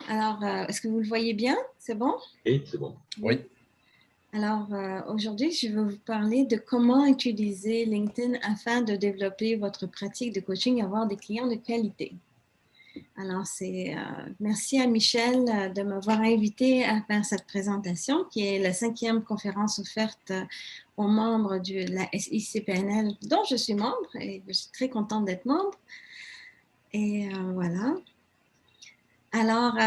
Alors, est-ce que vous le voyez bien? C'est bon? Oui, c'est bon. Oui. Alors, aujourd'hui, je vais vous parler de comment utiliser LinkedIn afin de développer votre pratique de coaching et avoir des clients de qualité. Alors, merci à Michel de m'avoir invité à faire cette présentation, qui est la 5e conférence offerte aux membres de la SICPNL, dont je suis membre et je suis très contente d'être membre. Et voilà. Alors,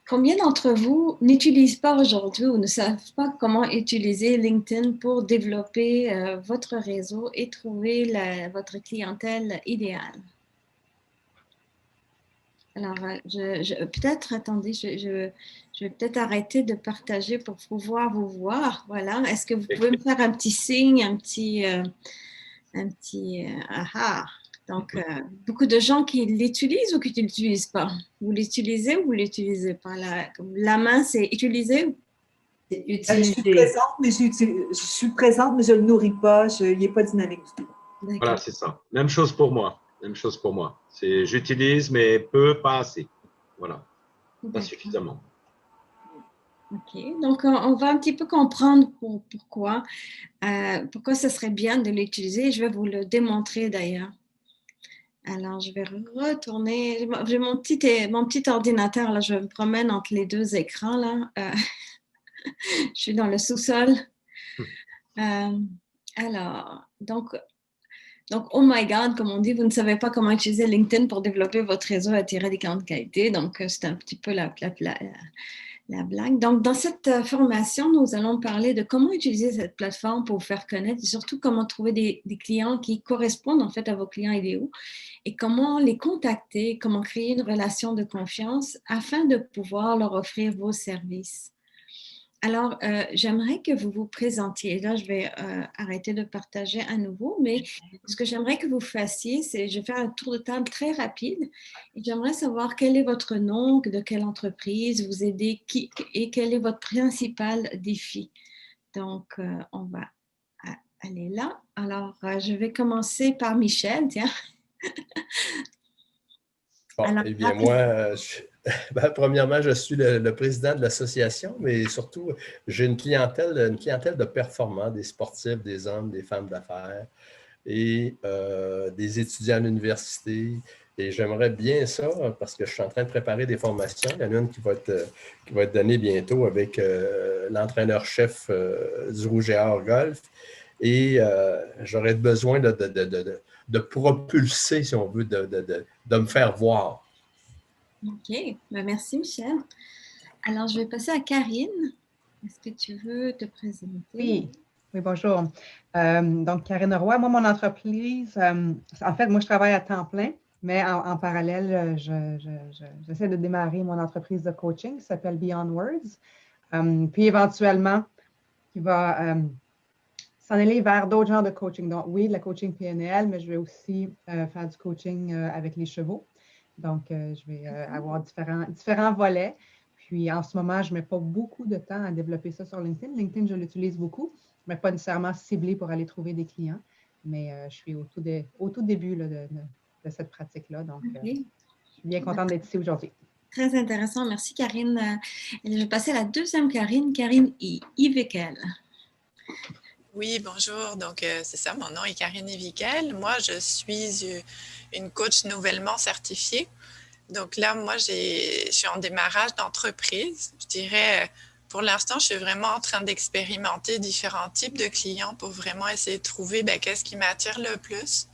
combien d'entre vous n'utilisent pas aujourd'hui ou ne savent pas comment utiliser LinkedIn pour développer votre réseau et trouver votre clientèle idéale? Alors, peut-être, attendez, je vais peut-être arrêter de partager pour pouvoir vous voir. Voilà. Est-ce que vous pouvez me faire un petit signe, un petit aha? Donc, beaucoup de gens qui l'utilisent ou qui ne l'utilisent pas. Vous l'utilisez ou vous ne l'utilisez pas? La main, c'est utiliser? C'est Je suis présente, mais je ne le nourris pas. Il n'est pas dynamique du tout. Voilà, c'est ça. Même chose pour moi. Même chose pour moi. J'utilise, mais peu, pas assez. Voilà. Pas suffisamment. OK. Donc, on va un petit peu comprendre pourquoi ce serait bien de l'utiliser. Je vais vous le démontrer d'ailleurs. Alors, je vais retourner. J'ai mon petit ordinateur, là, je me promène entre les deux écrans, là. Je suis dans le sous-sol. Alors, donc, oh my God, comme on dit, vous ne savez pas comment utiliser LinkedIn pour développer votre réseau et attirer des clients de qualité. Donc, c'est un petit peu la blague. Donc, dans cette formation, nous allons parler de comment utiliser cette plateforme pour vous faire connaître et surtout comment trouver des clients qui correspondent en fait à vos clients idéaux et comment les contacter, comment créer une relation de confiance afin de pouvoir leur offrir vos services. Alors, j'aimerais que vous vous présentiez. Là, je vais arrêter de partager à nouveau, mais ce que j'aimerais que vous fassiez, c'est, je vais faire un tour de table très rapide et j'aimerais savoir quel est votre nom, de quelle entreprise vous aidez, et quel est votre principal défi. Donc, on va aller là. Alors, je vais commencer par Michel, tiens. Bon, alors, eh bien, moi, premièrement, je suis le président de l'association, mais surtout, j'ai une clientèle de performants, des sportifs, des hommes, des femmes d'affaires et des étudiants à l'université. Et j'aimerais bien ça parce que je suis en train de préparer des formations. Il y en a une qui va être donnée bientôt avec l'entraîneur-chef du Rouge et Or Golf. Et j'aurais besoin de propulser, si on veut, de me faire voir. OK. Ben, merci, Michel. Alors, je vais passer à Karine. Est-ce que tu veux te présenter? Oui, bonjour. Donc, Karine Roy, moi, mon entreprise, en fait, moi, je travaille à temps plein, mais en parallèle, j'essaie de démarrer mon entreprise de coaching qui s'appelle Beyond Words. Puis, éventuellement, qui va s'en aller vers d'autres genres de coaching. Donc, oui, de la coaching PNL, mais je vais aussi faire du coaching avec les chevaux. Donc, je vais avoir différents volets. Puis, en ce moment, je ne mets pas beaucoup de temps à développer ça sur LinkedIn. LinkedIn, je l'utilise beaucoup, mais pas nécessairement ciblé pour aller trouver des clients. Mais je suis au tout début là, de cette pratique-là. Donc, je suis bien contente d'être ici aujourd'hui. Très intéressant. Merci, Karine. Je vais passer à la deuxième Karine Ivikel. Oui, bonjour. Donc, c'est ça, mon nom est Karine Ivikel. Moi, je suis une coach nouvellement certifiée. Donc là, moi, je suis en démarrage d'entreprise. Je dirais, pour l'instant, je suis vraiment en train d'expérimenter différents types de clients pour vraiment essayer de trouver qu'est-ce qui m'attire le plus.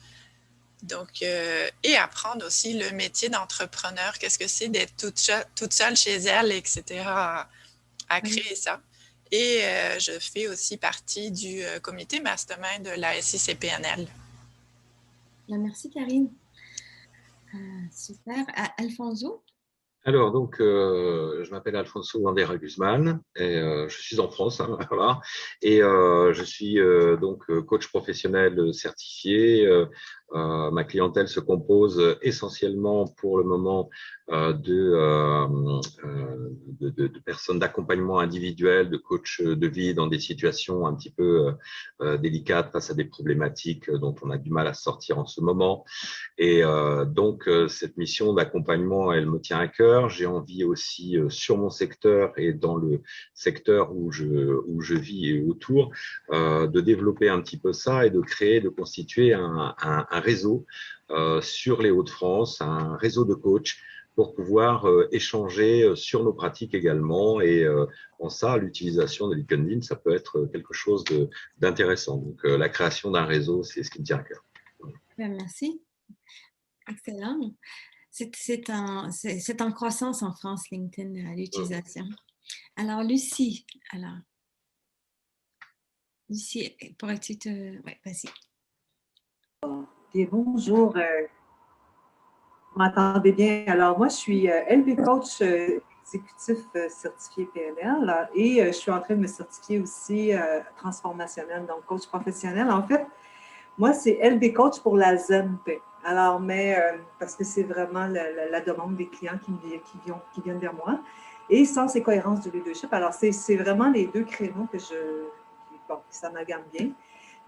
Donc, et apprendre aussi le métier d'entrepreneur. Qu'est-ce que c'est d'être toute seule chez elle, etc., à créer ça. Et je fais aussi partie du comité mastermind de la SICPNL. Merci, Karine. Super. Alfonso? Alors, donc, je m'appelle Alfonso Bandera Guzman et je suis en France, hein, voilà. Et je suis donc coach professionnel certifié. Ma clientèle se compose essentiellement pour le moment de de personnes d'accompagnement individuel, de coach de vie dans des situations un petit peu délicates face à des problématiques dont on a du mal à sortir en ce moment. Et donc, cette mission d'accompagnement, elle me tient à cœur. J'ai envie aussi, sur mon secteur et dans le secteur où je vis et autour, de développer un petit peu ça et de créer, de constituer un réseau sur les Hauts-de-France, un réseau de coachs pour pouvoir échanger sur nos pratiques également. Et en ça, l'utilisation de LinkedIn, ça peut être quelque chose d'intéressant. Donc, la création d'un réseau, c'est ce qui me tient à cœur. Merci. Excellent. C'est en croissance en France, LinkedIn, l'utilisation. Alors, Lucie, pourrais-tu te... Oui, vas-y. Bien, bonjour. Vous m'entendez bien? Alors, moi, je suis LB Coach exécutif certifié PNL et je suis en train de me certifier aussi transformationnel, donc coach professionnel. En fait, moi, c'est LB Coach pour la Zen Paix. Alors, mais parce que c'est vraiment la demande des clients qui viennent vers moi. Et sens et cohérence du leadership. Alors, c'est vraiment les deux créneaux que ça m'agame bien.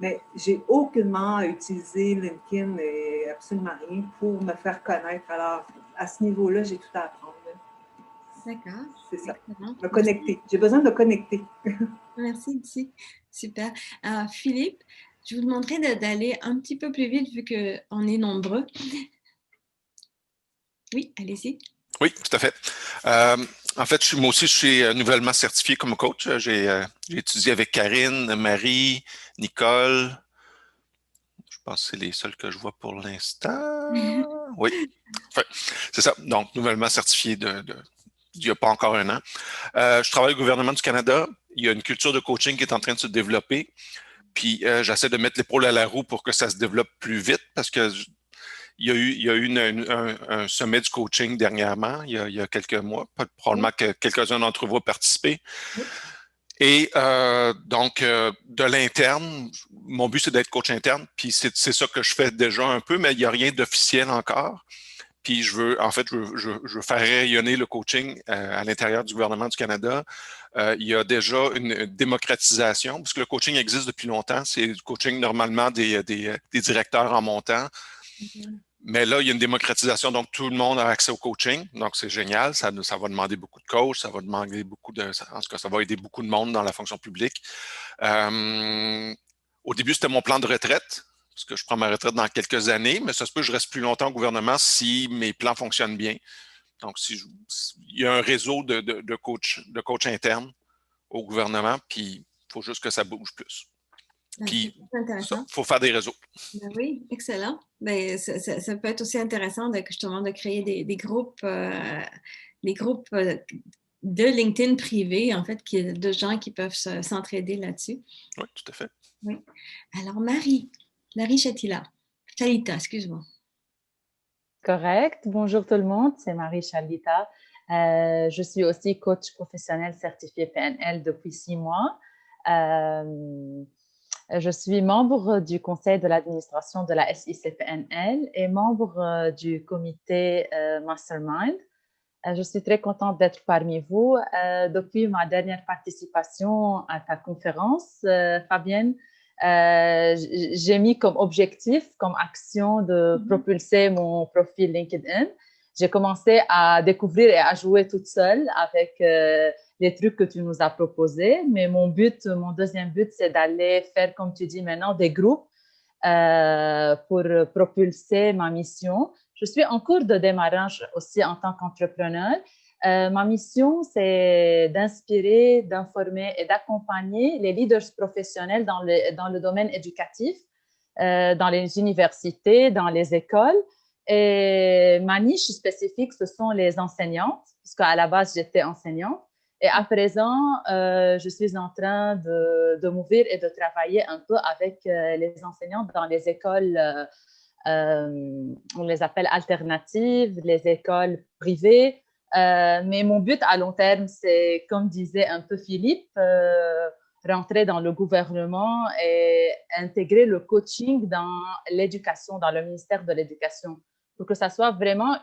Mais j'ai aucunement utilisé LinkedIn et absolument rien pour me faire connaître. Alors, à ce niveau-là, j'ai tout à apprendre. D'accord. C'est ça. Excellent. Me connecter. J'ai besoin de me connecter. Merci, Lucie. Super. Philippe, je vous demanderai d'aller un petit peu plus vite vu qu'on est nombreux. Oui, allez-y. Oui, tout à fait. En fait, moi aussi, je suis nouvellement certifié comme coach. J'ai étudié avec Karine, Marie, Nicole. Je pense que c'est les seuls que je vois pour l'instant. Oui, enfin, c'est ça. Donc, nouvellement certifié il n'y a pas encore un an. Je travaille au gouvernement du Canada. Il y a une culture de coaching qui est en train de se développer. Puis, j'essaie de mettre l'épaule à la roue pour que ça se développe plus vite parce que il y a eu un sommet du coaching dernièrement, il y a quelques mois. Probablement que quelques-uns d'entre vous ont participé. Et donc, de l'interne, mon but, c'est d'être coach interne. Puis c'est ça que je fais déjà un peu, mais il n'y a rien d'officiel encore. Puis je veux faire rayonner le coaching à l'intérieur du gouvernement du Canada. Il y a déjà une démocratisation, parce que le coaching existe depuis longtemps. C'est du coaching normalement des directeurs en montant. Mais là, il y a une démocratisation, donc tout le monde a accès au coaching. Donc, c'est génial. Ça va demander beaucoup de coachs, ça va demander en tout cas, ça va aider beaucoup de monde dans la fonction publique. Au début, c'était mon plan de retraite, parce que je prends ma retraite dans quelques années, mais ça se peut que je reste plus longtemps au gouvernement si mes plans fonctionnent bien. Donc, il y a un réseau de coachs internes au gouvernement, puis il faut juste que ça bouge plus. Puis, il faut faire des réseaux. Ben oui, excellent. Ben, ça peut être aussi intéressant justement de créer des groupes de LinkedIn privés, en fait, de gens qui peuvent s'entraider là-dessus. Oui, tout à fait. Oui. Alors, Marie Chalita, excuse-moi. Correct. Bonjour tout le monde, c'est Marie Chalita. Je suis aussi coach professionnel certifié PNL depuis 6 mois. Je suis membre du conseil de l'administration de la SICPNL et membre du comité Mastermind. Je suis très contente d'être parmi vous. Depuis ma dernière participation à ta conférence, Fabienne, j'ai mis comme objectif, comme action de propulser mon profil LinkedIn. J'ai commencé à découvrir et à jouer toute seule avec les trucs que tu nous as proposés. Mais mon deuxième but, c'est d'aller faire, comme tu dis maintenant, des groupes pour propulser ma mission. Je suis en cours de démarrage aussi en tant qu'entrepreneur. Ma mission, c'est d'inspirer, d'informer et d'accompagner les leaders professionnels dans le domaine éducatif, dans les universités, dans les écoles. Et ma niche spécifique, ce sont les enseignantes, puisqu'à la base, j'étais enseignante. Et à présent, je suis en train de m'ouvrir et de travailler un peu avec les enseignants dans les écoles, on les appelle alternatives, les écoles privées. Mais mon but à long terme, c'est, comme disait un peu Philippe, rentrer dans le gouvernement et intégrer le coaching dans l'éducation, dans le ministère de l'Éducation, pour que ça soit vraiment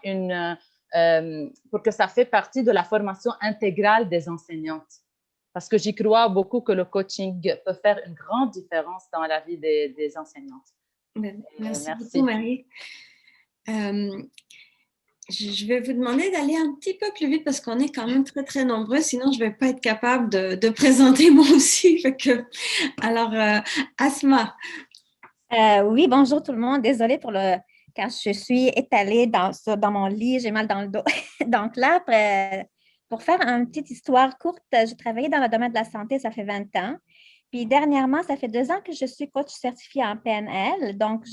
pour que ça fait partie de la formation intégrale des enseignantes. Parce que j'y crois beaucoup que le coaching peut faire une grande différence dans la vie des enseignantes. Merci beaucoup, Marie. Je vais vous demander d'aller un petit peu plus vite parce qu'on est quand même très, très nombreux. Sinon, je ne vais pas être capable de présenter moi aussi. Alors, Asma. Oui, bonjour tout le monde. Désolée quand je suis étalée dans mon lit, j'ai mal dans le dos. Donc là, pour faire une petite histoire courte, j'ai travaillé dans le domaine de la santé, ça fait 20 ans. Puis dernièrement, ça fait 2 ans que je suis coach certifiée en PNL. Donc,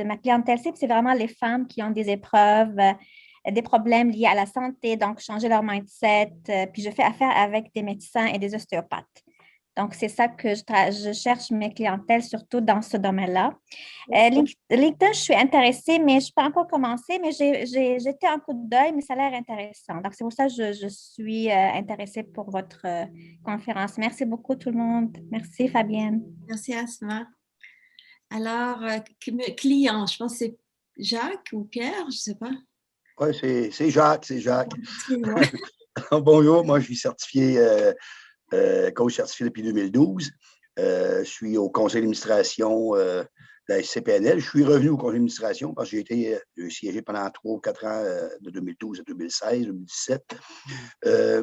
ma clientèle cible, c'est vraiment les femmes qui ont des épreuves, des problèmes liés à la santé, donc changer leur mindset. Puis je fais affaire avec des médecins et des ostéopathes. Donc, c'est ça que je cherche mes clientèles, surtout dans ce domaine-là. LinkedIn, je suis intéressée, mais je ne peux pas encore commencer, mais j'ai jeté un coup d'œil, mais ça a l'air intéressant. Donc, c'est pour ça que je suis intéressée pour votre conférence. Merci beaucoup, tout le monde. Merci, Fabienne. Merci, Asma. Alors, client, je pense que c'est Jacques ou Pierre, je ne sais pas. Oui, c'est Jacques, Bonjour, moi, je suis certifié coach certifié depuis 2012. Je suis au conseil d'administration de la SCPNL. Je suis revenu au conseil d'administration parce que j'ai siégé pendant 3 ou 4 ans de 2012 à 2016, 2017.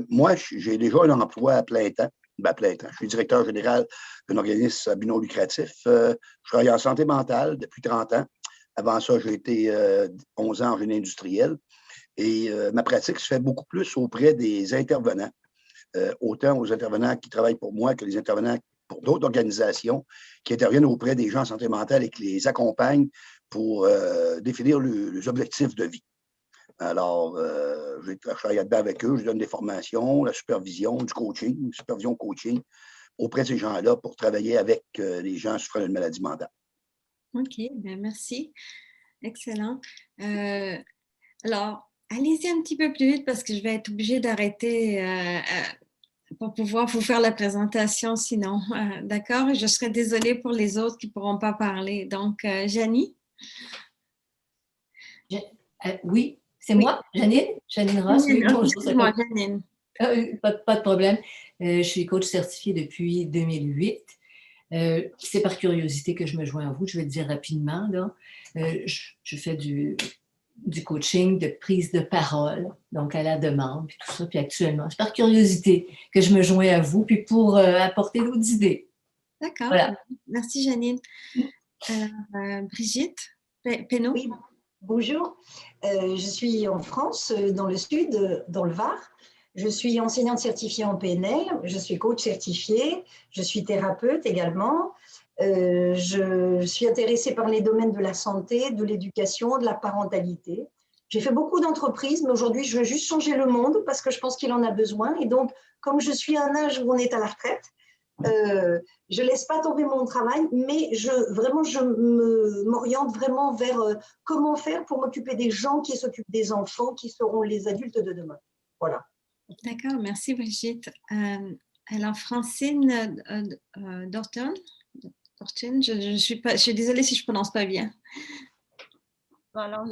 Moi, j'ai déjà un emploi à plein temps. Je suis directeur général d'un organisme à but non lucratif. Je travaille en santé mentale depuis 30 ans. Avant ça, j'ai été 11 ans en génie industriel. Et ma pratique se fait beaucoup plus auprès des intervenants. Autant aux intervenants qui travaillent pour moi que les intervenants pour d'autres organisations qui interviennent auprès des gens en santé mentale et qui les accompagnent pour définir les objectifs de vie. Alors, je travaille là-dedans avec eux, je donne des formations, la supervision, du coaching, supervision-coaching auprès de ces gens-là pour travailler avec les gens souffrant d'une maladie mentale. OK, bien, merci. Excellent. Alors, allez-y un petit peu plus vite parce que je vais être obligée d'arrêter pour pouvoir vous faire la présentation sinon. D'accord? Je serai désolée pour les autres qui ne pourront pas parler. Donc, Janie? Oui, c'est moi, Janine Ross. Oui, excuse-moi, Janine. Pas de problème. Je suis coach certifiée depuis 2008. C'est par curiosité que je me joins à vous. Je vais le dire rapidement. Là. Je fais du coaching de prise de parole, donc à la demande, puis tout ça. Puis actuellement, c'est par curiosité que je me joins à vous, puis pour apporter d'autres idées. D'accord. Voilà. Merci, Janine. Brigitte Pénaud. Oui, bonjour. Je suis en France, dans le sud, dans le Var. Je suis enseignante certifiée en PNL, je suis coach certifiée, je suis thérapeute également. Je suis intéressée par les domaines de la santé, de l'éducation, de la parentalité. J'ai fait beaucoup d'entreprises, mais aujourd'hui, je veux juste changer le monde parce que je pense qu'il en a besoin. Et donc, comme je suis à un âge où on est à la retraite, je ne laisse pas tomber mon travail, mais je m'oriente vraiment vers comment faire pour m'occuper des gens qui s'occupent des enfants, qui seront les adultes de demain. Voilà. D'accord, merci Brigitte. Alors, Francine Dorton, je suis désolée si je ne prononce pas bien. Alors, il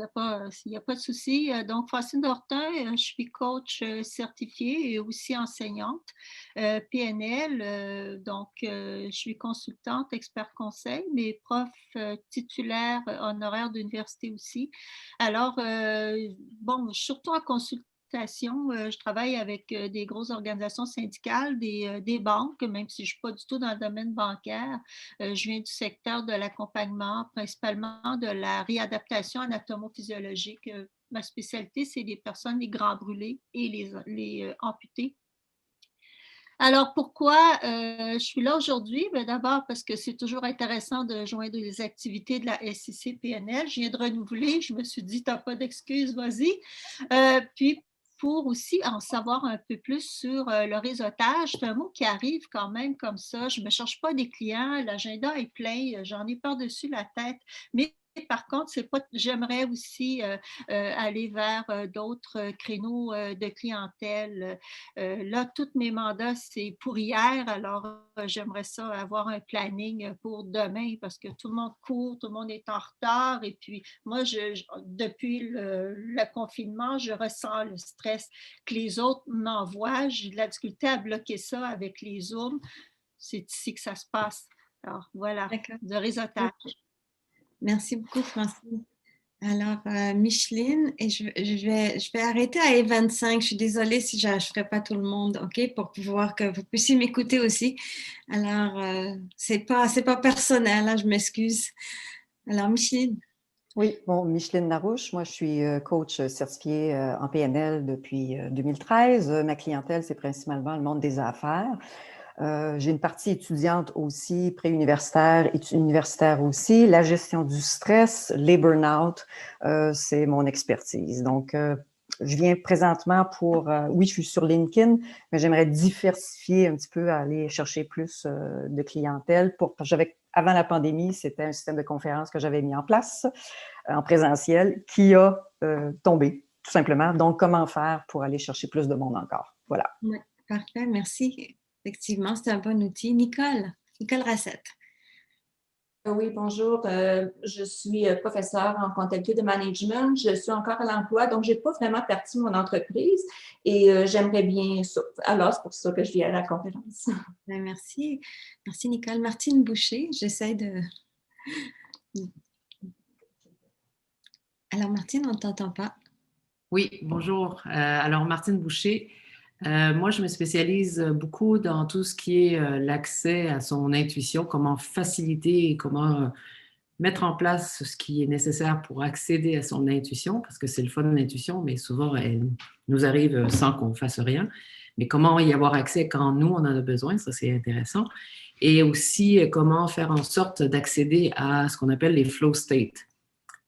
n'y a pas de souci. Donc, Francine Dorton, je suis coach certifiée et aussi enseignante PNL. Donc, je suis consultante, expert conseil, mais prof titulaire honoraire d'université aussi. Alors, surtout en consultation, je travaille avec des grosses organisations syndicales, des banques, même si je ne suis pas du tout dans le domaine bancaire. Je viens du secteur de l'accompagnement, principalement de la réadaptation anatomo-physiologique. Ma spécialité, c'est les personnes, les grands brûlés et les amputés. Alors, pourquoi je suis là aujourd'hui? D'abord, parce que c'est toujours intéressant de joindre les activités de la SIC-PNL. Je viens de renouveler, je me suis dit, tu n'as pas d'excuses, vas-y. Puis, pour aussi en savoir un peu plus sur le réseautage. C'est un mot qui arrive quand même comme ça. Je ne me cherche pas des clients, l'agenda est plein, j'en ai par-dessus la tête. Mais Par contre, c'est pas, j'aimerais aussi aller vers d'autres créneaux de clientèle. Là, tous mes mandats, c'est pour hier, alors j'aimerais ça avoir un planning pour demain parce que tout le monde court, tout le monde est en retard. Et puis, moi, depuis le confinement, je ressens le stress que les autres m'envoient. J'ai de la difficulté à bloquer ça avec les Zooms. C'est ici que ça se passe. Alors, voilà, de réseautage. Merci beaucoup, Francine. Alors, Micheline, et je vais arrêter à E25. Je suis désolée si je ne ferai pas tout le monde, OK, pour pouvoir que vous puissiez m'écouter aussi. Alors, c'est pas personnel, hein, je m'excuse. Alors, Micheline. Oui, bon, Micheline Larouche, moi je suis coach certifiée en PNL depuis 2013. Ma clientèle, c'est principalement le monde des affaires. J'ai une partie étudiante aussi, préuniversitaire, universitaire aussi. La gestion du stress, les burn-out, c'est mon expertise. Donc, je viens présentement pour... oui, je suis sur LinkedIn, mais j'aimerais diversifier un petit peu, aller chercher plus de clientèle. Avant la pandémie, c'était un système de conférence que j'avais mis en place en présentiel qui a tombé, tout simplement. Donc, comment faire pour aller chercher plus de monde encore? Voilà. Oui, parfait, merci. Effectivement, c'est un bon outil. Nicole Racette. Oui, bonjour. Je suis professeure en comptabilité de management. Je suis encore à l'emploi, donc je n'ai pas vraiment parti mon entreprise et j'aimerais bien ça. Alors, c'est pour ça que je viens à la conférence. Bien, merci. Merci, Nicole. Martine Boucher, j'essaie de... Alors, Martine, on ne t'entend pas. Oui, bonjour. Alors, Martine Boucher. Moi, je me spécialise beaucoup dans tout ce qui est l'accès à son intuition, comment faciliter et comment mettre en place ce qui est nécessaire pour accéder à son intuition, parce que c'est le fun de l'intuition, mais souvent, elle nous arrive sans qu'on fasse rien. Mais comment y avoir accès quand nous, on en a besoin, ça, c'est intéressant. Et aussi, comment faire en sorte d'accéder à ce qu'on appelle les flow states.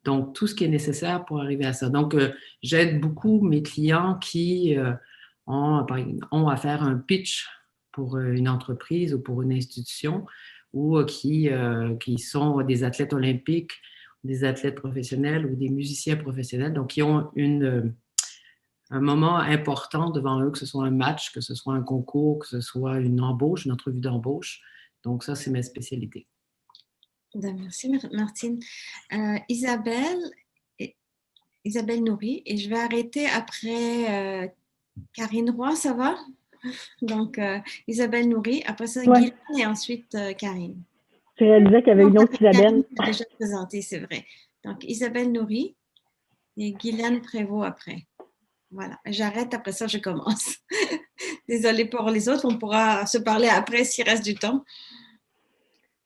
Donc, tout ce qui est nécessaire pour arriver à ça. Donc, j'aide beaucoup mes clients qui... ont à faire un pitch pour une entreprise ou pour une institution ou qui sont des athlètes olympiques, des athlètes professionnels ou des musiciens professionnels, donc qui ont un moment important devant eux, que ce soit un match, que ce soit un concours, que ce soit une embauche, une entrevue d'embauche. Donc ça, c'est ma spécialité. Merci Martine. Isabelle Nourri, et je vais arrêter après... Karine Roy, ça va? Donc, Isabelle Nourri, après ça, ouais. Guylaine et ensuite Karine. Je réalisais qu'il y avait une autre Isabelle. Karine déjà présentée, c'est vrai. Donc, Isabelle Nourri et Guylaine Prévost après. Voilà, j'arrête, après ça, je commence. Désolée pour les autres, on pourra se parler après s'il reste du temps.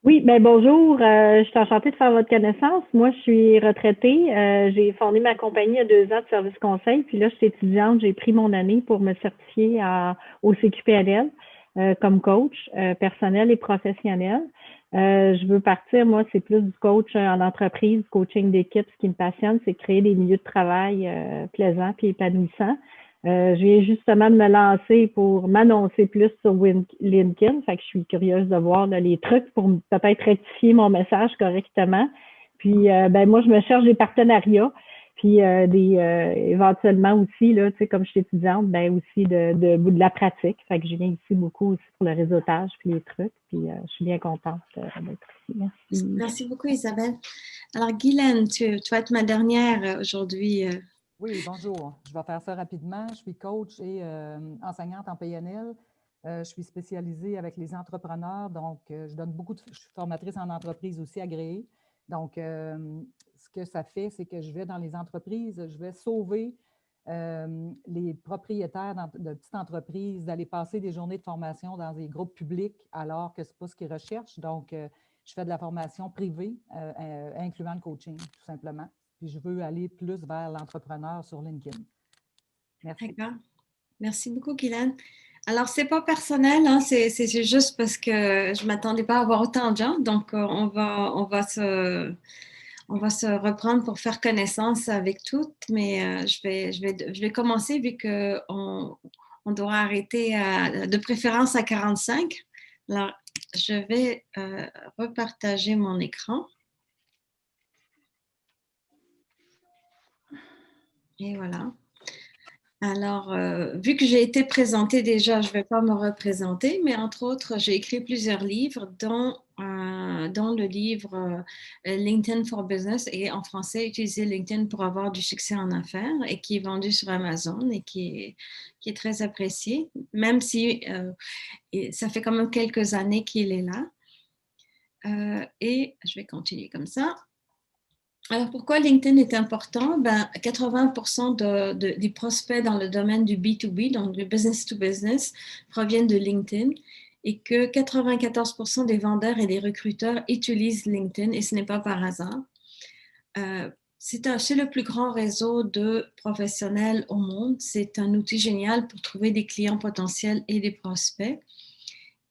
Oui, bien bonjour, je suis enchantée de faire votre connaissance. Moi, je suis retraitée. J'ai fondé ma compagnie il y a 2 ans de service conseil. Puis là, je suis étudiante. J'ai pris mon année pour me certifier au CQPNL comme coach personnel et professionnel. Je veux partir, moi, c'est plus du coach en entreprise, du coaching d'équipe. Ce qui me passionne, c'est créer des milieux de travail plaisants puis épanouissants. Je viens justement de me lancer pour m'annoncer plus sur LinkedIn. Fait que je suis curieuse de voir là, les trucs pour peut-être rectifier mon message correctement. Puis, moi, je me cherche des partenariats. Puis, éventuellement aussi, là, tu sais, comme je suis étudiante, aussi de la pratique. Fait que je viens ici beaucoup aussi pour le réseautage puis les trucs. Puis, je suis bien contente d'être ici. Merci. Merci beaucoup, Isabelle. Alors, Guylaine, tu vas être ma dernière aujourd'hui. Oui, bonjour. Je vais faire ça rapidement. Je suis coach et enseignante en PNL. Je suis spécialisée avec les entrepreneurs, donc je suis formatrice en entreprise aussi agréée. Donc, ce que ça fait, c'est que je vais dans les entreprises, je vais sauver les propriétaires de petites entreprises d'aller passer des journées de formation dans des groupes publics alors que ce n'est pas ce qu'ils recherchent. Donc, je fais de la formation privée, incluant le coaching, tout simplement. Puis je veux aller plus vers l'entrepreneur sur LinkedIn. Merci. D'accord. Merci beaucoup, Guylaine. Alors, ce n'est pas personnel, hein, c'est juste parce que je ne m'attendais pas à avoir autant de gens. Donc, on va se reprendre pour faire connaissance avec toutes. Mais je vais commencer vu qu'on doit arrêter de préférence à 45. Alors, je vais repartager mon écran. Et voilà. Alors, vu que j'ai été présentée déjà, je ne vais pas me représenter, mais entre autres, j'ai écrit plusieurs livres, dont le livre LinkedIn for Business et en français, Utiliser LinkedIn pour avoir du succès en affaires et qui est vendu sur Amazon et qui est très apprécié, même si ça fait quand même quelques années qu'il est là. Et je vais continuer comme ça. Alors, pourquoi LinkedIn est important? 80% des prospects dans le domaine du B2B, donc du business to business, proviennent de LinkedIn et que 94% des vendeurs et des recruteurs utilisent LinkedIn et ce n'est pas par hasard. C'est le plus grand réseau de professionnels au monde. C'est un outil génial pour trouver des clients potentiels et des prospects.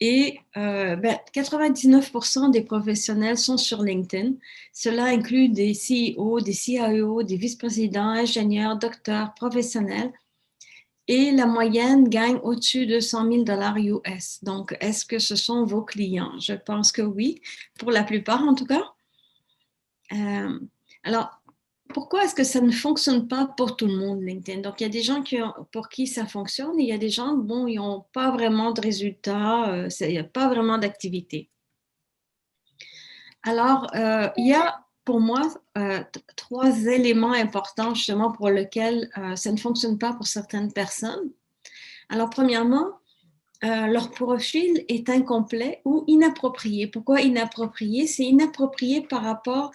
Et 99% des professionnels sont sur LinkedIn. Cela inclut des CEO, des CIO, des vice-présidents, ingénieurs, docteurs, professionnels. Et la moyenne gagne au-dessus de $100 000 US. Donc, est-ce que ce sont vos clients? Je pense que oui, pour la plupart en tout cas. Alors, pourquoi est-ce que ça ne fonctionne pas pour tout le monde, LinkedIn? Donc, il y a des gens pour qui ça fonctionne et il y a des gens, bon, ils n'ont pas vraiment de résultats, il n'y a pas vraiment d'activité. Alors, il y a pour moi 3 éléments importants justement pour lesquels ça ne fonctionne pas pour certaines personnes. Alors, premièrement, leur profil est incomplet ou inapproprié. Pourquoi inapproprié? C'est inapproprié par rapport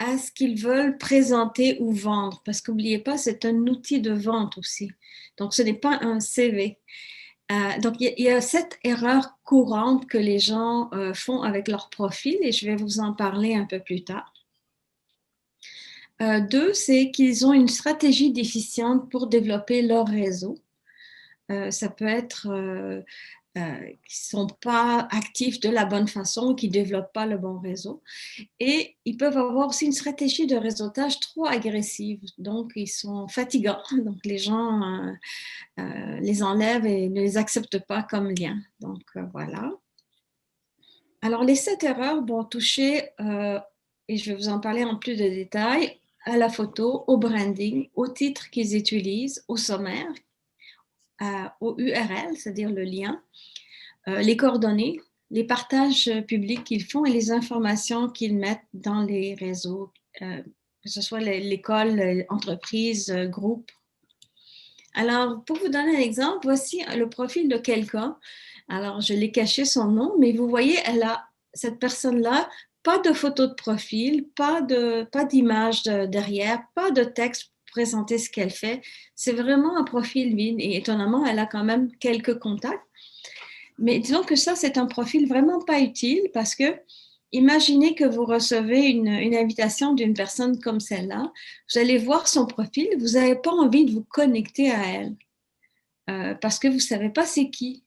à ce qu'ils veulent présenter ou vendre. Parce qu'oubliez pas, c'est un outil de vente aussi. Donc, ce n'est pas un CV. Donc, il y a cette erreur courante que les gens font avec leur profil et je vais vous en parler un peu plus tard. 2, c'est qu'ils ont une stratégie déficiente pour développer leur réseau. Ça peut être qui ne sont pas actifs de la bonne façon, qui ne développent pas le bon réseau. Et ils peuvent avoir aussi une stratégie de réseautage trop agressive. Donc, ils sont fatigants. Donc, les gens les enlèvent et ne les acceptent pas comme liens. Donc, voilà. Alors, les 7 erreurs vont toucher, et je vais vous en parler en plus de détails, à la photo, au branding, au titre qu'ils utilisent, au sommaire, au URL, c'est-à-dire le lien, les coordonnées, les partages publics qu'ils font et les informations qu'ils mettent dans les réseaux, que ce soit l'école, l'entreprise, groupe. Alors, pour vous donner un exemple, voici le profil de quelqu'un. Alors, je l'ai caché son nom, mais vous voyez, cette personne-là, pas de photo de profil, pas d'image derrière, pas de texte pour présenter ce qu'elle fait. C'est vraiment un profil vide et étonnamment, elle a quand même quelques contacts. Mais disons que ça, c'est un profil vraiment pas utile parce que imaginez que vous recevez une invitation d'une personne comme celle-là. Vous allez voir son profil, vous n'avez pas envie de vous connecter à elle parce que vous ne savez pas c'est qui.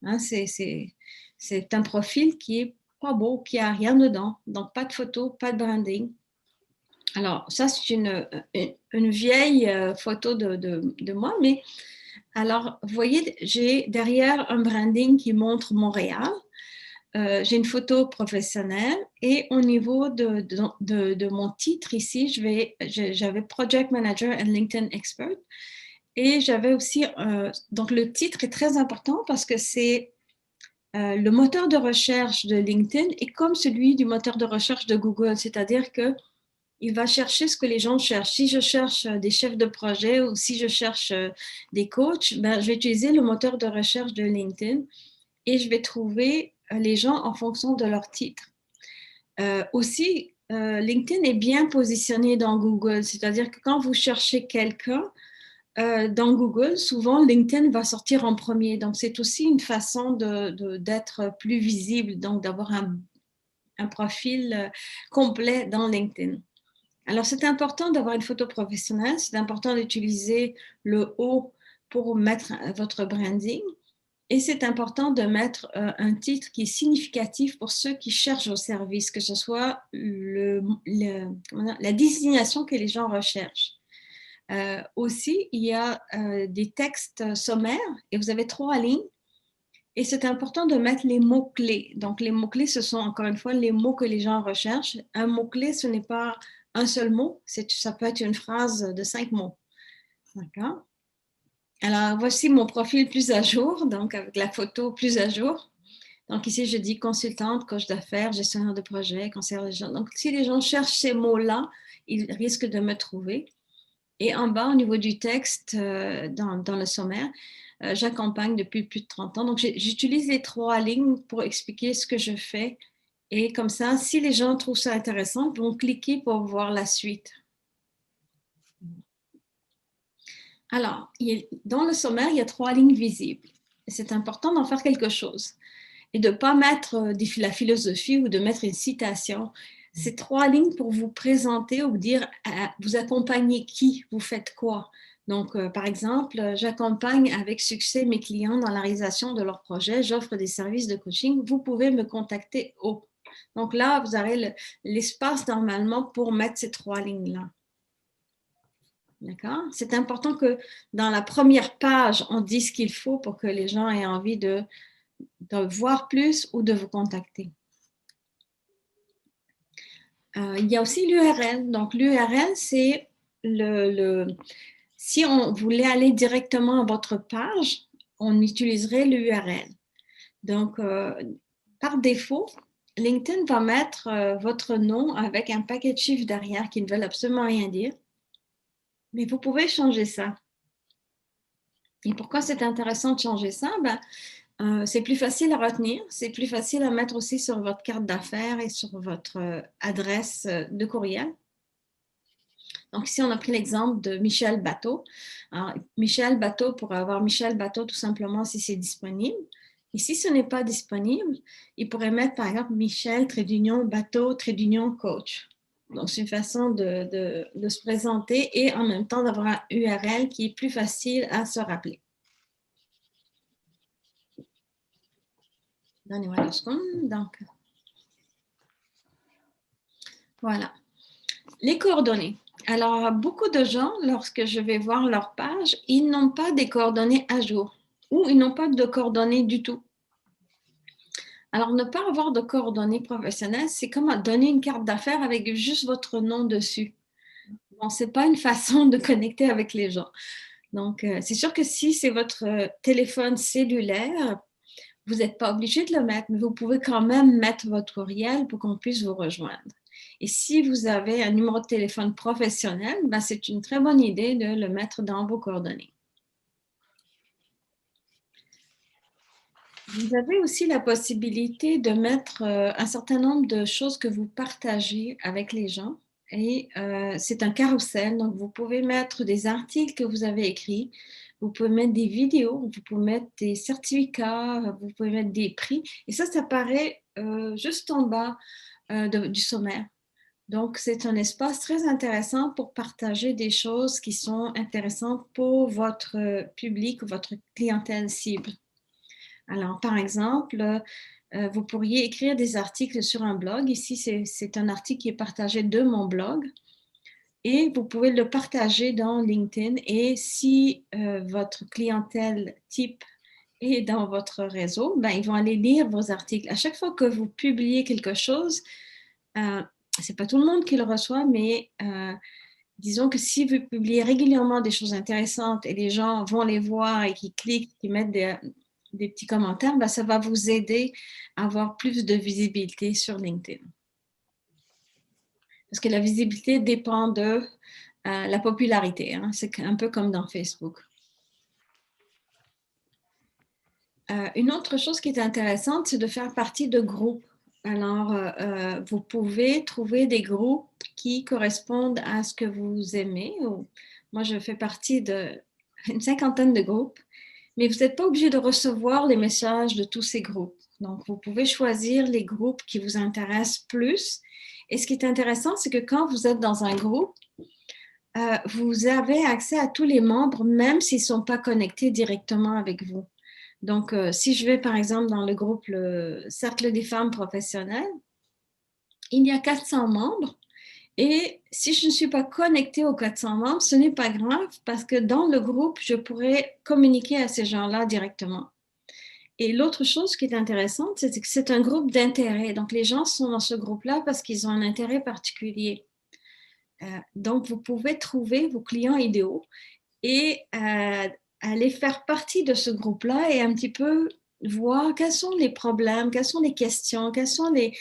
Hein, c'est un profil qui n'est pas beau, qui n'a rien dedans. Donc, pas de photo, pas de branding. Alors, ça, c'est une vieille photo de moi, mais alors, vous voyez, j'ai derrière un branding qui montre Montréal. J'ai une photo professionnelle et au niveau de mon titre ici, j'avais Project Manager and LinkedIn Expert. Et j'avais aussi, donc le titre est très important parce que c'est le moteur de recherche de LinkedIn est comme celui du moteur de recherche de Google, c'est-à-dire que il va chercher ce que les gens cherchent. Si je cherche des chefs de projet ou si je cherche des coachs, je vais utiliser le moteur de recherche de LinkedIn et je vais trouver les gens en fonction de leur titre. Aussi, LinkedIn est bien positionné dans Google, c'est-à-dire que quand vous cherchez quelqu'un dans Google, souvent LinkedIn va sortir en premier. Donc, c'est aussi une façon d'être plus visible, donc d'avoir un profil complet dans LinkedIn. Alors, c'est important d'avoir une photo professionnelle, c'est important d'utiliser le haut pour mettre votre branding et c'est important de mettre un titre qui est significatif pour ceux qui cherchent vos services, que ce soit la désignation que les gens recherchent. Aussi, il y a des textes sommaires et vous avez 3 lignes et c'est important de mettre les mots-clés. Donc, les mots-clés, ce sont encore une fois les mots que les gens recherchent. Un mot-clé, ce n'est pas un seul mot, ça peut être une phrase de 5 mots. D'accord. Alors, voici mon profil plus à jour, donc avec la photo plus à jour. Donc ici, je dis consultante, coach d'affaires, gestionnaire de projet, conseillère de gens. Donc, si les gens cherchent ces mots-là, ils risquent de me trouver. Et en bas, au niveau du texte, dans le sommaire, j'accompagne depuis plus de 30 ans. Donc, j'utilise les 3 lignes pour expliquer ce que je fais. Et comme ça, si les gens trouvent ça intéressant, ils vont cliquer pour voir la suite. Alors, dans le sommaire, il y a 3 lignes visibles. C'est important d'en faire quelque chose et de ne pas mettre la philosophie ou de mettre une citation. C'est 3 lignes pour vous présenter ou vous dire, vous accompagnez qui, vous faites quoi. Donc, par exemple, j'accompagne avec succès mes clients dans la réalisation de leurs projets, j'offre des services de coaching, vous pouvez me contacter au. Donc là, vous aurez l'espace normalement pour mettre ces 3 lignes-là. D'accord? C'est important que dans la première page, on dise ce qu'il faut pour que les gens aient envie de voir plus ou de vous contacter. Il y a aussi l'URL. Donc, l'URL, c'est si on voulait aller directement à votre page, on utiliserait l'URL. Donc, par défaut, LinkedIn va mettre votre nom avec un paquet de chiffres derrière qui ne veulent absolument rien dire. Mais vous pouvez changer ça. Et pourquoi c'est intéressant de changer ça? C'est plus facile à retenir, c'est plus facile à mettre aussi sur votre carte d'affaires et sur votre adresse de courriel. Donc ici, on a pris l'exemple de Michel Bateau. Alors, Michel Bateau, pour avoir Michel Bateau tout simplement si c'est disponible. Et si ce n'est pas disponible, il pourrait mettre par exemple Michel, Bateau, coach. Donc c'est une façon de se présenter et en même temps d'avoir un URL qui est plus facile à se rappeler. Donnez-moi 2 secondes. Donc, voilà. Les coordonnées. Alors, beaucoup de gens, lorsque je vais voir leur page, ils n'ont pas des coordonnées à jour ou ils n'ont pas de coordonnées du tout. Alors, ne pas avoir de coordonnées professionnelles, c'est comme donner une carte d'affaires avec juste votre nom dessus. Bon, ce n'est pas une façon de connecter avec les gens. Donc, c'est sûr que si c'est votre téléphone cellulaire, vous n'êtes pas obligé de le mettre, mais vous pouvez quand même mettre votre courriel pour qu'on puisse vous rejoindre. Et si vous avez un numéro de téléphone professionnel, c'est une très bonne idée de le mettre dans vos coordonnées. Vous avez aussi la possibilité de mettre un certain nombre de choses que vous partagez avec les gens. Et c'est un carrousel, donc vous pouvez mettre des articles que vous avez écrits, vous pouvez mettre des vidéos, vous pouvez mettre des certificats, vous pouvez mettre des prix. Et ça apparaît juste en bas du sommaire. Donc, c'est un espace très intéressant pour partager des choses qui sont intéressantes pour votre public ou votre clientèle cible. Alors, par exemple, vous pourriez écrire des articles sur un blog. Ici, c'est un article qui est partagé de mon blog. Et vous pouvez le partager dans LinkedIn. Et si votre clientèle type est dans votre réseau, ils vont aller lire vos articles. À chaque fois que vous publiez quelque chose, ce n'est pas tout le monde qui le reçoit, mais disons que si vous publiez régulièrement des choses intéressantes et les gens vont les voir et qui cliquent, qui mettent des petits commentaires, ça va vous aider à avoir plus de visibilité sur LinkedIn. Parce que la visibilité dépend de la popularité. Hein. C'est un peu comme dans Facebook. Une autre chose qui est intéressante, c'est de faire partie de groupes. Alors, vous pouvez trouver des groupes qui correspondent à ce que vous aimez. Moi, je fais partie d'une 50aine de groupes, mais vous n'êtes pas obligé de recevoir les messages de tous ces groupes. Donc, vous pouvez choisir les groupes qui vous intéressent plus. Et ce qui est intéressant, c'est que quand vous êtes dans un groupe, vous avez accès à tous les membres, même s'ils ne sont pas connectés directement avec vous. Donc, si je vais par exemple dans le groupe le Cercle des femmes professionnelles, il y a 400 membres et si je ne suis pas connectée aux 400 membres, ce n'est pas grave parce que dans le groupe, je pourrais communiquer à ces gens-là directement. Et l'autre chose qui est intéressante, c'est que c'est un groupe d'intérêt. Donc, les gens sont dans ce groupe-là parce qu'ils ont un intérêt particulier. Donc, vous pouvez trouver vos clients idéaux et aller faire partie de ce groupe-là et un petit peu voir quels sont les problèmes, quelles sont les questions, quels sont les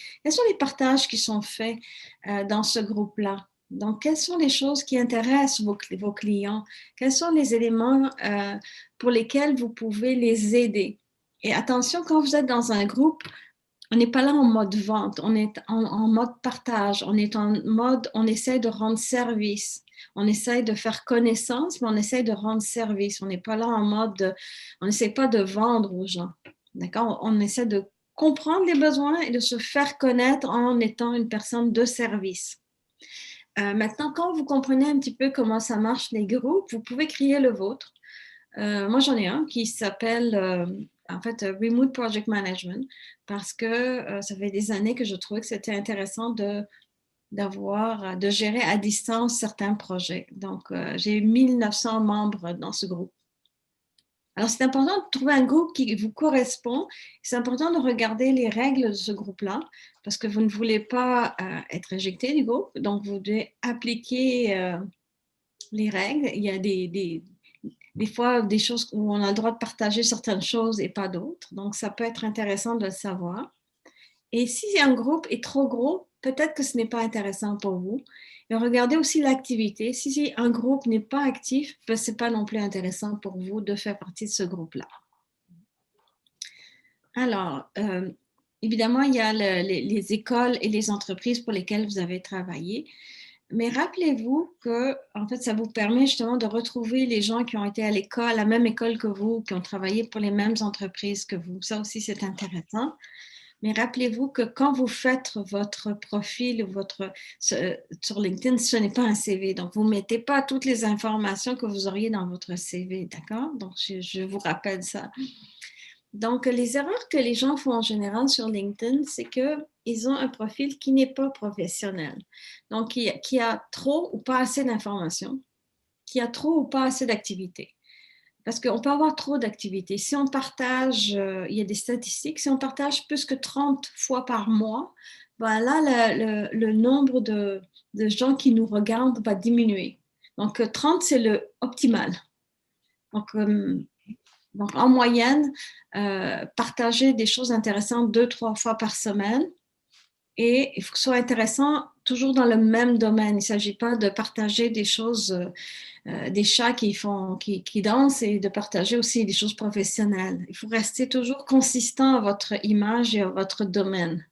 partages qui sont faits dans ce groupe-là. Donc, quelles sont les choses qui intéressent vos clients? Quels sont les éléments pour lesquels vous pouvez les aider? Et attention, quand vous êtes dans un groupe, on n'est pas là en mode vente, on est en mode partage, on est en mode, on essaie de rendre service, on essaie de faire connaissance, mais on essaie de rendre service. On n'est pas là en mode, on n'essaie pas de vendre aux gens, d'accord? On essaie de comprendre les besoins et de se faire connaître en étant une personne de service. Maintenant, quand vous comprenez un petit peu comment ça marche les groupes, vous pouvez créer le vôtre. Moi, j'en ai un qui s'appelle en fait Remote Project Management parce que ça fait des années que je trouvais que c'était intéressant de gérer à distance certains projets. Donc, j'ai 1900 membres dans ce groupe. Alors, c'est important de trouver un groupe qui vous correspond. C'est important de regarder les règles de ce groupe-là parce que vous ne voulez pas être éjecté du groupe. Donc, vous devez appliquer les règles. Il y a des fois des choses où on a le droit de partager certaines choses et pas d'autres. Donc, ça peut être intéressant de le savoir. Et si un groupe est trop gros, peut-être que ce n'est pas intéressant pour vous. Et regardez aussi l'activité. Si un groupe n'est pas actif, ce n'est pas non plus intéressant pour vous de faire partie de ce groupe-là. Alors, évidemment, il y a les écoles et les entreprises pour lesquelles vous avez travaillé. Mais rappelez-vous que, en fait, ça vous permet justement de retrouver les gens qui ont été à l'école, à la même école que vous, qui ont travaillé pour les mêmes entreprises que vous. Ça aussi, c'est intéressant. Mais rappelez-vous que quand vous faites votre profil sur LinkedIn, ce n'est pas un CV. Donc, vous ne mettez pas toutes les informations que vous auriez dans votre CV, d'accord? Donc, je vous rappelle ça. Donc, les erreurs que les gens font en général sur LinkedIn, c'est qu'ils ont un profil qui n'est pas professionnel. Donc, qui a trop ou pas assez d'informations, qui a trop ou pas assez d'activités. Parce qu'on peut avoir trop d'activités. Si on partage, il y a des statistiques, si on partage plus que 30 fois par mois, ben là, le nombre de gens qui nous regardent va diminuer. Donc, 30, c'est le optimal. Donc, en moyenne, partager des choses intéressantes 2-3 fois par semaine. Et il faut que ce soit intéressant toujours dans le même domaine. Il ne s'agit pas de partager des choses, des chats qui dansent et de partager aussi des choses professionnelles. Il faut rester toujours consistant à votre image et à votre domaine.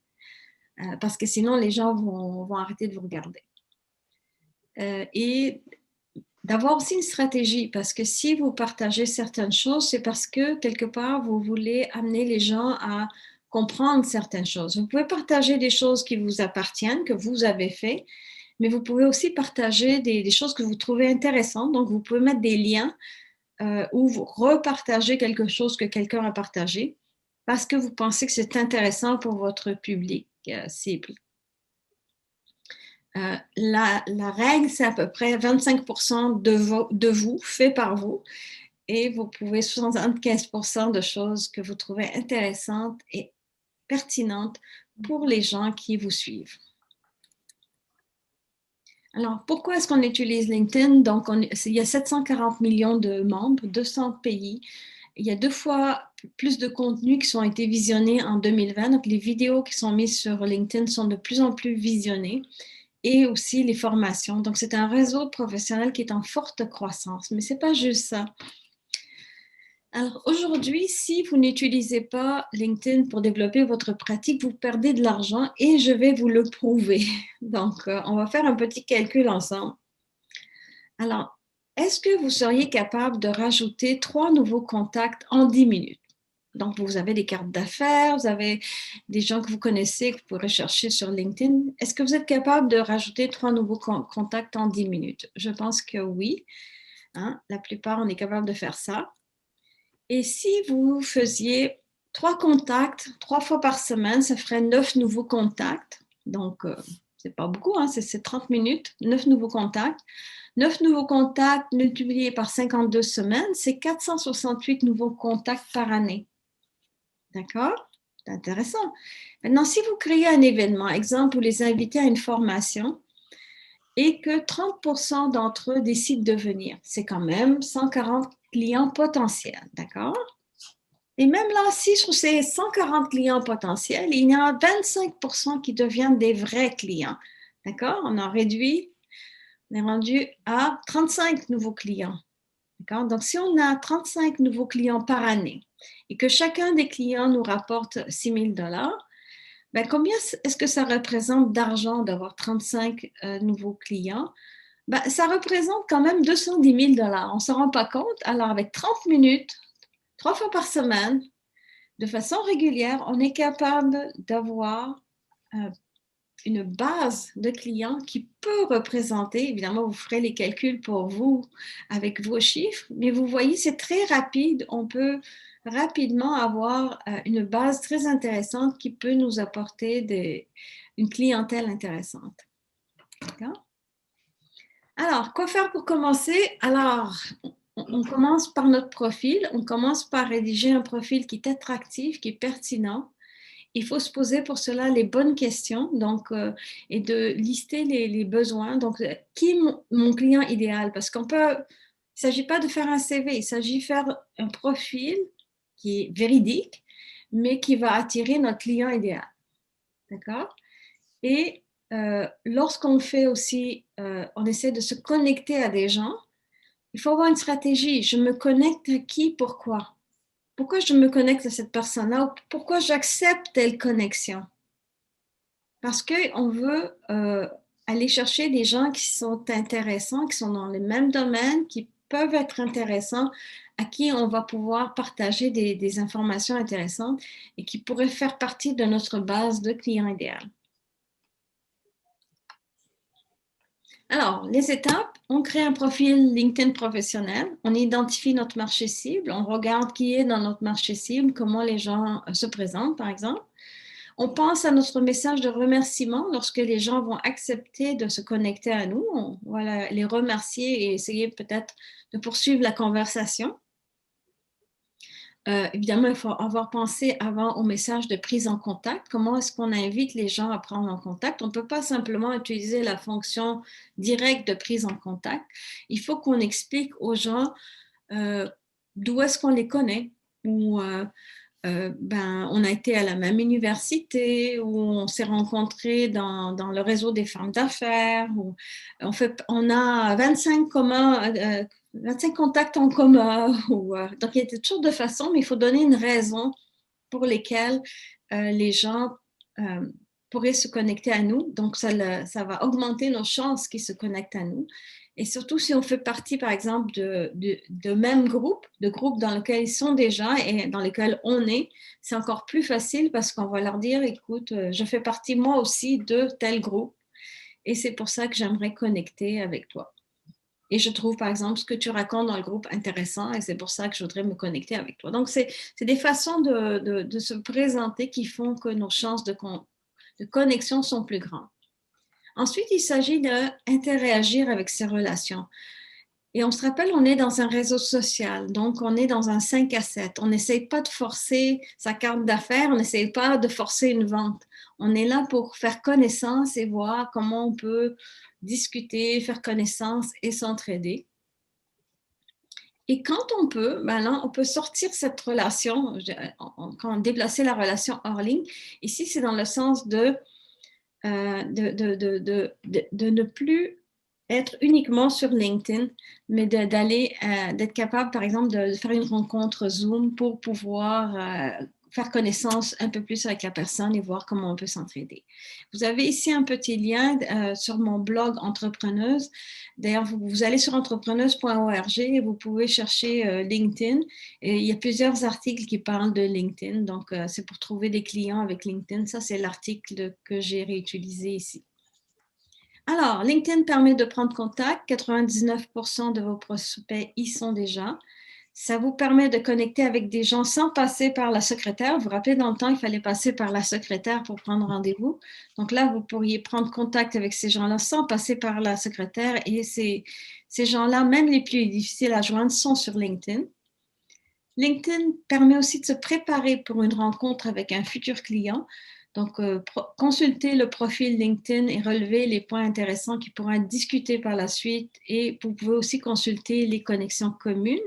Parce que sinon, les gens vont arrêter de vous regarder. Et d'avoir aussi une stratégie, parce que si vous partagez certaines choses, c'est parce que quelque part, vous voulez amener les gens à comprendre certaines choses. Vous pouvez partager des choses qui vous appartiennent, que vous avez fait, mais vous pouvez aussi partager des choses que vous trouvez intéressantes. Donc, vous pouvez mettre des liens ou vous repartagez quelque chose que quelqu'un a partagé parce que vous pensez que c'est intéressant pour votre public cible. La règle, c'est à peu près 25% de vous, fait par vous, et vous pouvez 75% de choses que vous trouvez intéressantes et pertinentes pour les gens qui vous suivent. Alors, pourquoi est-ce qu'on utilise LinkedIn? Donc, il y a 740 millions de membres, 200 pays. Il y a 2 fois plus de contenus qui ont été visionnés en 2020. Donc, les vidéos qui sont mises sur LinkedIn sont de plus en plus visionnées. Et aussi les formations. Donc, c'est un réseau professionnel qui est en forte croissance. Mais ce n'est pas juste ça. Alors, aujourd'hui, si vous n'utilisez pas LinkedIn pour développer votre pratique, vous perdez de l'argent et je vais vous le prouver. Donc, on va faire un petit calcul ensemble. Alors, est-ce que vous seriez capable de rajouter 3 nouveaux contacts en 10 minutes? Donc, vous avez des cartes d'affaires, vous avez des gens que vous connaissez, que vous pouvez rechercher sur LinkedIn. Est-ce que vous êtes capable de rajouter 3 nouveaux contacts en 10 minutes? Je pense que oui. Hein? La plupart, on est capable de faire ça. Et si vous faisiez 3 contacts 3 fois par semaine, ça ferait 9 nouveaux contacts. Donc, ce n'est pas beaucoup, hein? C'est 30 minutes, 9 nouveaux contacts. 9 nouveaux contacts multipliés par 52 semaines, c'est 468 nouveaux contacts par année. D'accord? C'est intéressant. Maintenant, si vous créez un événement, exemple, vous les invitez à une formation et que 30% d'entre eux décident de venir. C'est quand même 140 clients potentiels, d'accord? Et même là, si sur ces 140 clients potentiels, il y en a 25% qui deviennent des vrais clients, d'accord? On a réduit, on est rendu à 35 nouveaux clients, d'accord? Donc, si on a 35 nouveaux clients par année et que chacun des clients nous rapporte 6 000 $, ben, combien est-ce que ça représente d'argent d'avoir 35 nouveaux clients? Ben, ça représente quand même 210 000 $. On ne s'en rend pas compte. Alors, avec 30 minutes, 3 fois par semaine, de façon régulière, on est capable d'avoir une base de clients qui peut représenter, évidemment, vous ferez les calculs pour vous avec vos chiffres, mais vous voyez, c'est très rapide. On peut rapidement avoir une base très intéressante qui peut nous apporter une clientèle intéressante. D'accord? Alors, quoi faire pour commencer? Alors, on commence par notre profil. On commence par rédiger un profil qui est attractif, qui est pertinent. Il faut se poser pour cela les bonnes questions donc, et de lister les besoins. Donc, qui est mon client idéal? Parce qu'il ne s'agit pas de faire un CV, il s'agit de faire un profil qui est véridique, mais qui va attirer notre client idéal. D'accord? Et lorsqu'on fait aussi, on essaie de se connecter à des gens, il faut avoir une stratégie. Je me connecte à qui, pourquoi? Pourquoi je me connecte à cette personne-là ou pourquoi j'accepte telle connexion? Parce qu'on veut aller chercher des gens qui sont intéressants, qui sont dans les mêmes domaines, qui peuvent être intéressants, à qui on va pouvoir partager des informations intéressantes et qui pourraient faire partie de notre base de clients idéal. Alors, les étapes, on crée un profil LinkedIn professionnel, on identifie notre marché cible, on regarde qui est dans notre marché cible, comment les gens se présentent, par exemple. On pense à notre message de remerciement lorsque les gens vont accepter de se connecter à nous. On va les remercier et essayer peut-être de poursuivre la conversation. Évidemment, il faut avoir pensé avant au message de prise en contact. Comment est-ce qu'on invite les gens à prendre en contact? On ne peut pas simplement utiliser la fonction directe de prise en contact. Il faut qu'on explique aux gens d'où est-ce qu'on les connaît, ou on a été à la même université, ou on s'est rencontrés dans le réseau des femmes d'affaires, ou on a 25 contacts en commun. Donc, il y a toutes sortes de façons, mais il faut donner une raison pour lesquelles les gens pourraient se connecter à nous. Donc, ça va augmenter nos chances qu'ils se connectent à nous. Et surtout, si on fait partie, par exemple, de même groupe, de groupes dans lesquels ils sont déjà et dans lesquels on est, c'est encore plus facile parce qu'on va leur dire, écoute, je fais partie moi aussi de tel groupe et c'est pour ça que j'aimerais connecter avec toi. Et je trouve, par exemple, ce que tu racontes dans le groupe intéressant et c'est pour ça que je voudrais me connecter avec toi. Donc, c'est des façons de se présenter qui font que nos chances de connexion sont plus grandes. Ensuite, il s'agit d'interagir avec ces relations. Et on se rappelle, on est dans un réseau social, donc on est dans un 5 à 7. On n'essaye pas de forcer sa carte d'affaires, on n'essaye pas de forcer une vente. On est là pour faire connaissance et voir comment on peut discuter, faire connaissance et s'entraider. Et quand on peut, là, on peut sortir cette relation, quand déplacer la relation hors ligne. Ici, c'est dans le sens de ne plus être uniquement sur LinkedIn, mais d'être capable, par exemple, de faire une rencontre Zoom pour pouvoir faire connaissance un peu plus avec la personne et voir comment on peut s'entraider. Vous avez ici un petit lien sur mon blog Entrepreneuse. D'ailleurs, vous allez sur entrepreneuse.org et vous pouvez chercher LinkedIn. Et il y a plusieurs articles qui parlent de LinkedIn. Donc, c'est pour trouver des clients avec LinkedIn. Ça, c'est l'article que j'ai réutilisé ici. Alors, LinkedIn permet de prendre contact. 99% de vos prospects y sont déjà. Ça vous permet de connecter avec des gens sans passer par la secrétaire. Vous vous rappelez, dans le temps, il fallait passer par la secrétaire pour prendre rendez-vous. Donc là, vous pourriez prendre contact avec ces gens-là sans passer par la secrétaire. Et ces gens-là, même les plus difficiles à joindre, sont sur LinkedIn. LinkedIn permet aussi de se préparer pour une rencontre avec un futur client. Donc, consultez le profil LinkedIn et relevez les points intéressants qui pourront être discutés par la suite. Et vous pouvez aussi consulter les connexions communes.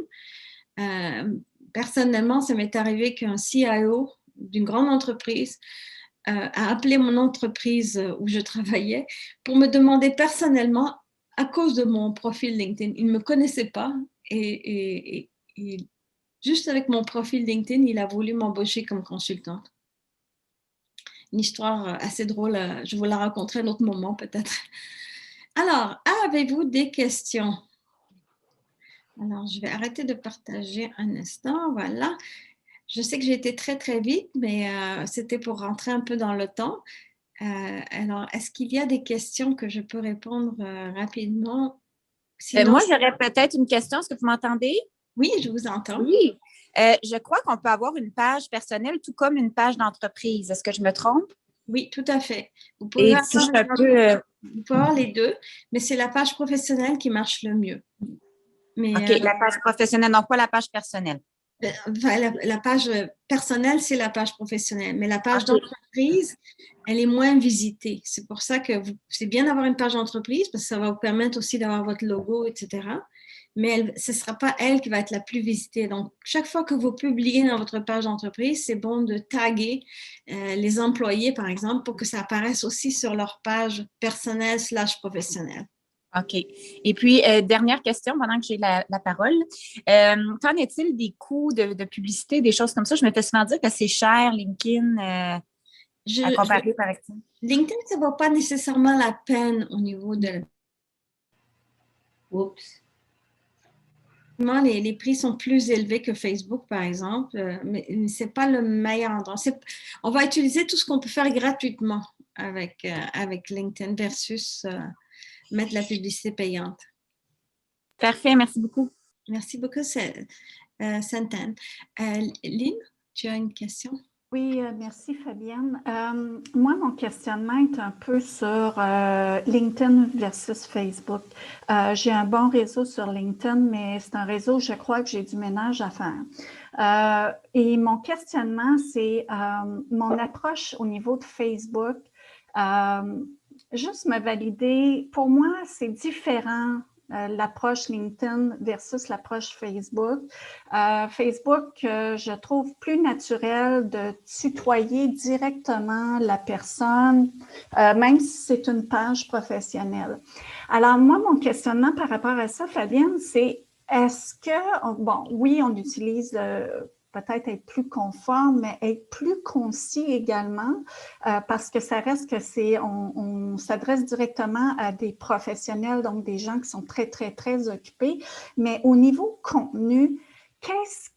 Personnellement, ça m'est arrivé qu'un CIO d'une grande entreprise a appelé mon entreprise où je travaillais pour me demander personnellement, à cause de mon profil LinkedIn, il ne me connaissait pas et juste avec mon profil LinkedIn, il a voulu m'embaucher comme consultante. Une histoire assez drôle, je vous la raconterai à un autre moment peut-être. Alors, avez-vous des questions? Alors, je vais arrêter de partager un instant, voilà. Je sais que j'ai été très, très vite, mais c'était pour rentrer un peu dans le temps. Alors, est-ce qu'il y a des questions que je peux répondre rapidement? Sinon, moi, j'aurais peut-être une question. Est-ce que vous m'entendez? Oui, je vous entends. Oui. Je crois qu'on peut avoir une page personnelle tout comme une page d'entreprise. Est-ce que je me trompe? Oui, tout à fait. Vous pouvez avoir les deux, mais c'est la page professionnelle qui marche le mieux. Mais, OK, la page professionnelle, non pas la page personnelle. La page personnelle, c'est la page professionnelle, mais la page d'entreprise, elle est moins visitée. C'est pour ça que c'est bien d'avoir une page d'entreprise parce que ça va vous permettre aussi d'avoir votre logo, etc. Mais ce ne sera pas elle qui va être la plus visitée. Donc, chaque fois que vous publiez dans votre page d'entreprise, c'est bon de taguer les employés, par exemple, pour que ça apparaisse aussi sur leur page personnelle / professionnelle. OK. Et puis, dernière question pendant que j'ai la parole. Qu'en est-il des coûts de publicité, des choses comme ça? Je me fais souvent dire que c'est cher, LinkedIn, à comparer, par exemple. LinkedIn, ça ne vaut pas nécessairement la peine au niveau de... Oups. Les prix sont plus élevés que Facebook, par exemple, mais ce n'est pas le meilleur endroit. On va utiliser tout ce qu'on peut faire gratuitement avec LinkedIn versus... mettre la publicité payante. Parfait, merci beaucoup. Merci beaucoup, Santan. Lynn, tu as une question? Oui, merci Fabienne. Moi, mon questionnement est un peu sur LinkedIn versus Facebook. J'ai un bon réseau sur LinkedIn, mais c'est un réseau, je crois que j'ai du ménage à faire. Et mon questionnement, c'est mon approche au niveau de Facebook. Juste me valider, pour moi, c'est différent l'approche LinkedIn versus l'approche Facebook. Facebook, je trouve plus naturel de tutoyer directement la personne, même si c'est une page professionnelle. Alors, moi, mon questionnement par rapport à ça, Fabienne, c'est est-ce que, bon, oui, on utilise peut-être être plus conforme, mais être plus concis également, parce que ça reste que on s'adresse directement à des professionnels, donc des gens qui sont très, très, très occupés. Mais au niveau contenu, qu'est-ce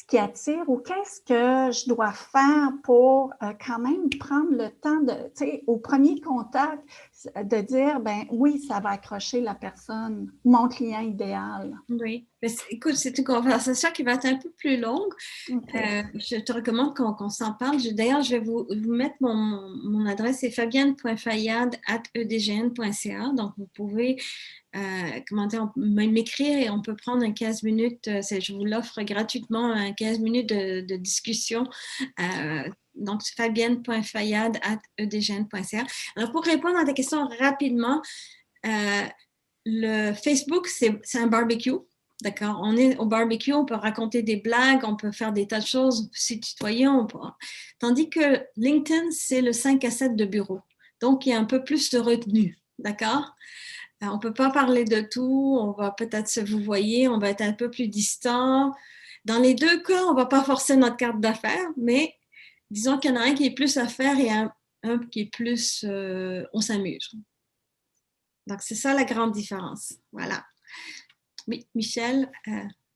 qui attire ou qu'est-ce que je dois faire pour quand même prendre le temps de, tu sais, au premier contact, de dire, ben oui, ça va accrocher la personne, mon client idéal. Oui. Écoute, c'est une conversation qui va être un peu plus longue. Okay. Je te recommande qu'on s'en parle. D'ailleurs, je vais vous mettre mon adresse, c'est fabienne.fayad@edgn.ca. Donc, vous pouvez m'écrire et on peut prendre un 15 minutes. Je vous l'offre gratuitement, un 15 minutes de discussion. Donc, c'est fabienne.fayad@edgn.ca. Alors, pour répondre à ta question rapidement, le Facebook, c'est un barbecue. D'accord? On est au barbecue, on peut raconter des blagues, on peut faire des tas de choses, se tutoyer. Tandis que LinkedIn, c'est le 5 à 7 de bureau. Donc, il y a un peu plus de retenue. D'accord? On ne peut pas parler de tout, on va peut-être se vouvoyer, on va être un peu plus distant. Dans les deux cas, on ne va pas forcer notre carte d'affaires, mais disons qu'il y en a un qui est plus à faire et un qui est plus on s'amuse. Donc, c'est ça la grande différence. Voilà. Oui, Michel.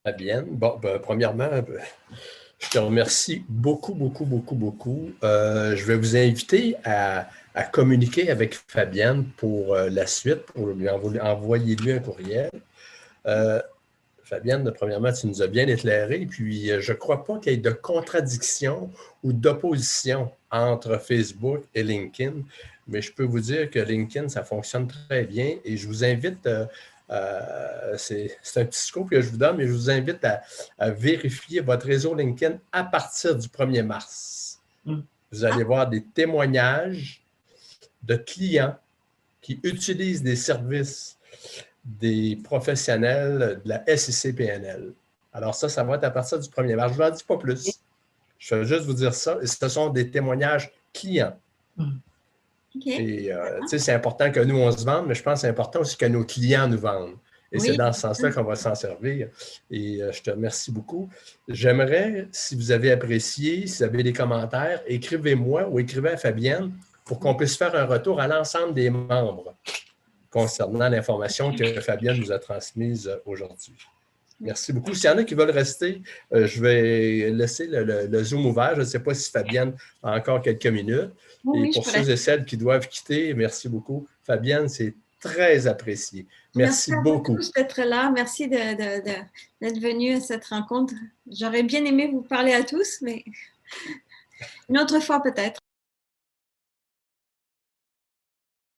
Fabienne, bon, premièrement, je te remercie beaucoup. Je vais vous inviter à communiquer avec Fabienne pour la suite, pour lui envoyer un courriel. Fabienne, premièrement, tu nous as bien éclairé, puis je ne crois pas qu'il y ait de contradiction ou d'opposition entre Facebook et LinkedIn, mais je peux vous dire que LinkedIn, ça fonctionne très bien et je vous invite, c'est un petit scoop que je vous donne, mais je vous invite à vérifier votre réseau LinkedIn à partir du 1er mars. Vous Vous allez voir des témoignages de clients qui utilisent des services des professionnels de la SIC-PNL. Alors ça va être à partir du 1er mars. Je ne vous en dis pas plus. Je vais juste vous dire ça. Et ce sont des témoignages clients. Et c'est important que nous, on se vende, mais je pense que c'est important aussi que nos clients nous vendent. Et c'est dans ce sens-là qu'on va s'en servir. Et je te remercie beaucoup. J'aimerais, si vous avez apprécié, si vous avez des commentaires, écrivez-moi ou écrivez à Fabienne pour qu'on puisse faire un retour à l'ensemble des membres concernant l'information que Fabienne nous a transmise aujourd'hui. Merci beaucoup. S'il y en a qui veulent rester, je vais laisser le Zoom ouvert. Je ne sais pas si Fabienne a encore quelques minutes. Oui, et pour ceux et celles qui doivent quitter, merci beaucoup. Fabienne, c'est très apprécié. Merci beaucoup. Merci d'être là. Merci d'être venu à cette rencontre. J'aurais bien aimé vous parler à tous, mais une autre fois peut-être.